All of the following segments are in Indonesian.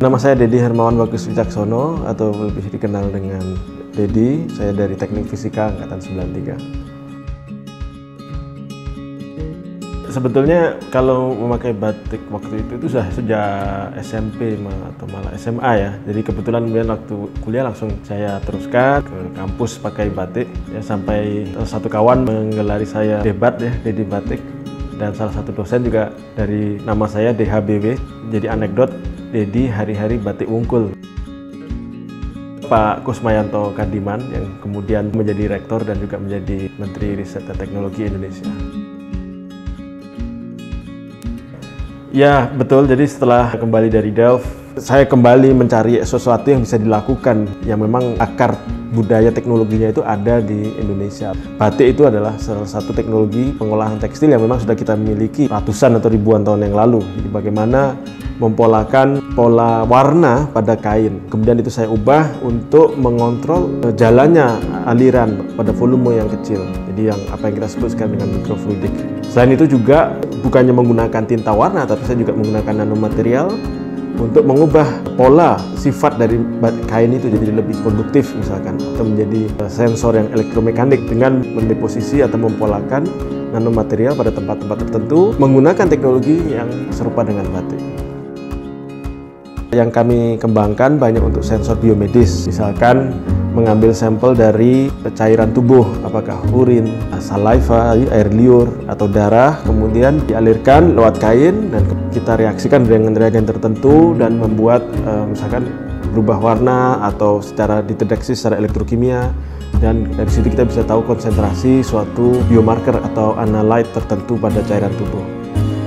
Nama saya Dedi Hermawan Bagus Wicaksono atau lebih dikenal dengan Dedi. Saya dari Teknik Fisika Angkatan 93. Sebetulnya kalau memakai batik waktu itu sudah sejak SMP atau malah SMA ya. Jadi kebetulan kemudian waktu kuliah langsung saya teruskan ke kampus pakai batik ya, sampai satu kawan menggelari saya debat ya, Dedi Batik. Dan salah satu dosen juga dari nama saya DHBW, jadi anekdot Dedi Hari-Hari Batik Wungkul. Pak Kusmayanto Kandiman yang kemudian menjadi rektor dan juga menjadi Menteri Riset dan Teknologi Indonesia. Ya betul, jadi setelah kembali dari Delft, saya kembali mencari sesuatu yang bisa dilakukan yang memang akar budaya teknologinya itu ada di Indonesia. Batik itu adalah salah satu teknologi pengolahan tekstil yang memang sudah kita miliki ratusan atau ribuan tahun yang lalu. Jadi bagaimana mempolakan pola warna pada kain. Kemudian itu saya ubah untuk mengontrol jalannya aliran pada volume yang kecil. Jadi yang apa yang kita sebut sekarang dengan mikrofluidik. Selain itu juga bukannya menggunakan tinta warna, tapi saya juga menggunakan nanomaterial untuk mengubah pola sifat dari kain itu jadi lebih konduktif misalkan, atau menjadi sensor yang elektromekanik dengan mendeposisi atau mempolakan nanomaterial pada tempat-tempat tertentu menggunakan teknologi yang serupa dengan batik. Yang kami kembangkan banyak untuk sensor biomedis, misalkan mengambil sampel dari cairan tubuh, apakah urin, saliva, air liur, atau darah, kemudian dialirkan lewat kain dan kita reaksikan dengan reagen tertentu dan membuat misalkan berubah warna atau secara dideteksi secara elektrokimia, dan dari situ kita bisa tahu konsentrasi suatu biomarker atau analyte tertentu pada cairan tubuh.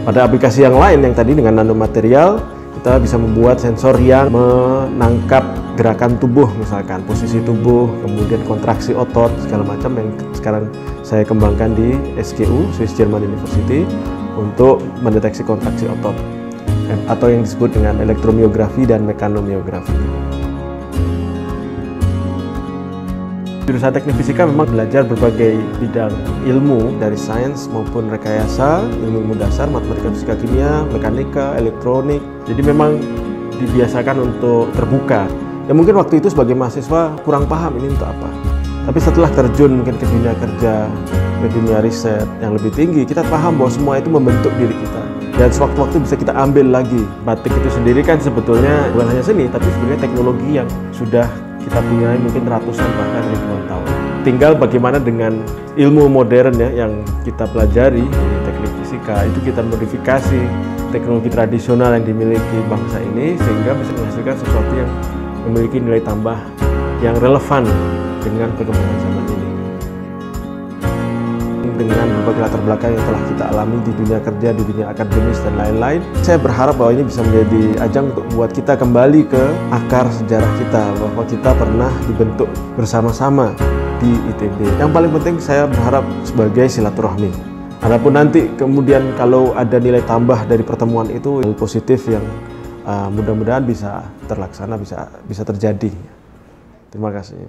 Pada aplikasi yang lain yang tadi dengan nanomaterial, kita bisa membuat sensor yang menangkap gerakan tubuh, misalkan posisi tubuh, kemudian kontraksi otot, segala macam yang sekarang saya kembangkan di SGU, Swiss German University, untuk mendeteksi kontraksi otot atau yang disebut dengan elektromiografi dan mekanomiografi. Jurusan Teknik Fisika memang belajar berbagai bidang ilmu dari sains maupun rekayasa, ilmu dasar, matematika, fisika, kimia, mekanika, elektronik. Jadi memang dibiasakan untuk terbuka. Ya mungkin waktu itu sebagai mahasiswa kurang paham ini untuk apa. Tapi setelah terjun mungkin ke dunia kerja, ke dunia riset yang lebih tinggi, kita paham bahwa semua itu membentuk diri kita. Dan sewaktu-waktu bisa kita ambil lagi. Batik itu sendiri kan sebetulnya bukan hanya seni, tapi sebenarnya teknologi yang sudah kita punya mungkin ratusan bahkan ribuan tahun. Tinggal bagaimana dengan ilmu modern ya yang kita pelajari di teknik fisika itu kita modifikasi teknologi tradisional yang dimiliki bangsa ini sehingga bisa menghasilkan sesuatu yang memiliki nilai tambah yang relevan dengan perkembangan zaman ini. Dengan berbagai latar belakang yang telah kita alami di dunia kerja, di dunia akademis dan lain-lain, saya berharap bahwa ini bisa menjadi ajang untuk buat kita kembali ke akar sejarah kita, bahwa kita pernah dibentuk bersama-sama di ITB. Yang paling penting saya berharap sebagai silaturahmi. Adapun nanti kemudian kalau ada nilai tambah dari pertemuan itu positif yang mudah-mudahan bisa terlaksana, bisa terjadi. Terima kasih.